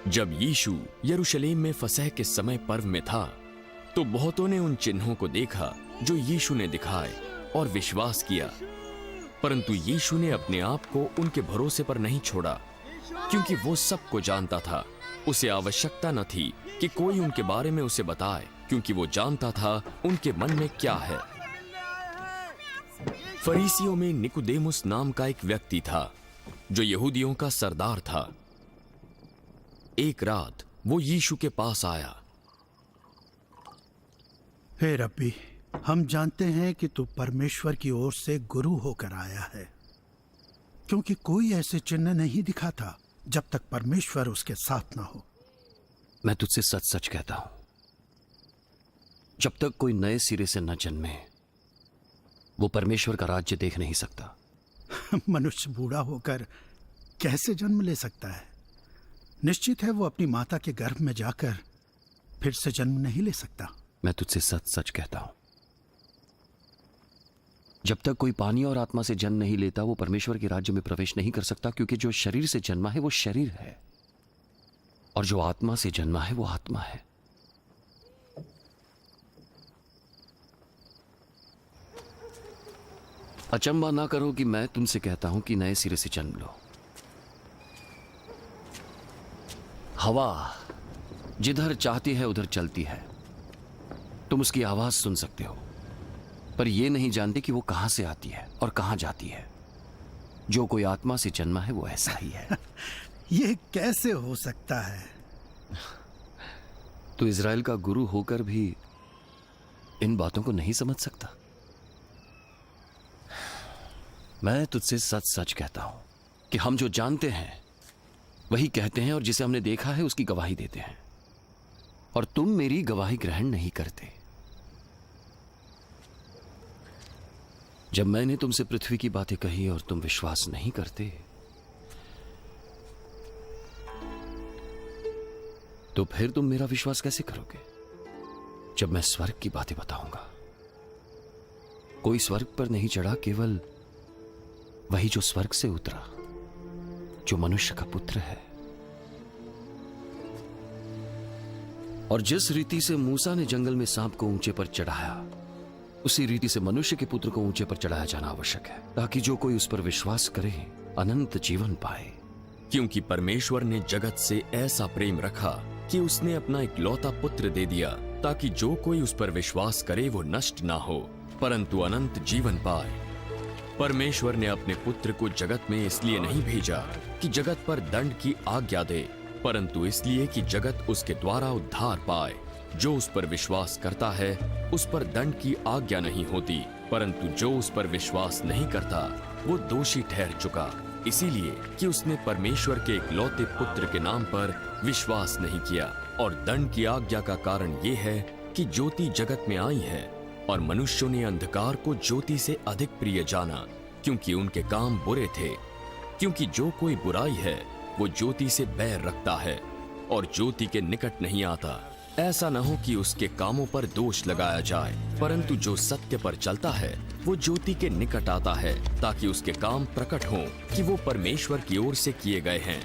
जब यीशु यरूशलेम में फसह के समय पर्व में था, तो बहुतों ने उन चिन्हों को देखा जो यीशु ने दिखाए और विश्वास किया। परंतु यीशु ने अपने आप को उनके भरोसे पर नहीं छोड़ा, क्योंकि वो सबको जानता था। उसे आवश्यकता न थी कि कोई उनके बारे में उसे बताए, क्योंकि वो जानता था उनके मन में क्या है। फरीसियों में निकोदेमुस नाम का एक व्यक्ति था, जो यहूदियों का सरदार था। एक रात वो यीशु के पास आया। हे रब्बी, हम जानते हैं कि तू परमेश्वर की ओर से गुरु होकर आया है, क्योंकि कोई ऐसे चिन्ह नहीं दिखा था जब तक परमेश्वर उसके साथ ना हो। मैं तुझसे सच सच कहता हूं, जब तक कोई नए सिरे से न जन्मे, वो परमेश्वर का राज्य देख नहीं सकता। मनुष्य बूढ़ा होकर कैसे जन्म ले सकता है? निश्चित है वो अपनी माता के गर्भ में जाकर फिर से जन्म नहीं ले सकता। मैं तुझसे सच सच कहता हूं, जब तक कोई पानी और आत्मा से जन्म नहीं लेता, वो परमेश्वर के राज्य में प्रवेश नहीं कर सकता। क्योंकि जो शरीर से जन्मा है वो शरीर है, और जो आत्मा से जन्मा है वो आत्मा है। अचंबा ना करो कि मैं तुमसे कहता हूं कि नए सिरे से जन्म लो। हवा जिधर चाहती है उधर चलती है, तुम उसकी आवाज सुन सकते हो, पर यह नहीं जानते कि वो कहां से आती है और कहां जाती है। जो कोई आत्मा से जन्मा है वो ऐसा ही है। ये कैसे हो सकता है? तो इज़राइल का गुरु होकर भी इन बातों को नहीं समझ सकता? मैं तुझसे सच सच कहता हूं कि हम जो जानते हैं वही कहते हैं, और जिसे हमने देखा है उसकी गवाही देते हैं, और तुम मेरी गवाही ग्रहण नहीं करते। जब मैंने तुमसे पृथ्वी की बातें कही और तुम विश्वास नहीं करते, तो फिर तुम मेरा विश्वास कैसे करोगे जब मैं स्वर्ग की बातें बताऊंगा? कोई स्वर्ग पर नहीं चढ़ा, केवल वही जो स्वर्ग से उतरा, जो मनुष्य का पुत्र है। और जिस रीति से मूसा ने जंगल में सांप को ऊंचे पर चढ़ाया, उसी रीति से मनुष्य के पुत्र को ऊंचे पर चढ़ाया जाना आवश्यक है, ताकि जो कोई उस पर विश्वास करे अनंत जीवन पाए। क्योंकि परमेश्वर ने जगत से ऐसा प्रेम रखा कि उसने अपना इकलौता पुत्र दे दिया, ताकि जो कोई उस पर विश्वास करे वो नष्ट ना हो, परंतु अनंत जीवन पाए। परमेश्वर ने अपने पुत्र को जगत में इसलिए नहीं भेजा कि जगत पर दंड की आज्ञा दे, परंतु इसलिए कि जगत उसके द्वारा उद्धार पाए। जो उस पर विश्वास करता है उस पर दंड की आज्ञा नहीं होती, परंतु जो उस पर विश्वास नहीं करता वो दोषी ठहर चुका, इसीलिए कि उसने परमेश्वर के इकलौते पुत्र के नाम पर विश्वास नहीं किया। और दंड की आज्ञा का कारण ये है कि ज्योति जगत में आई है, और मनुष्यों ने अंधकार को ज्योति से अधिक प्रिय जाना, क्योंकि उनके काम बुरे थे। क्योंकि जो कोई बुराई है वो ज्योति से बैर रखता है और ज्योति के निकट नहीं आता, ऐसा न हो कि उसके कामों पर दोष लगाया जाए। परंतु जो सत्य पर चलता है वो ज्योति के निकट आता है, ताकि उसके काम प्रकट हों कि वो परमेश्वर की ओर से किए गए हैं।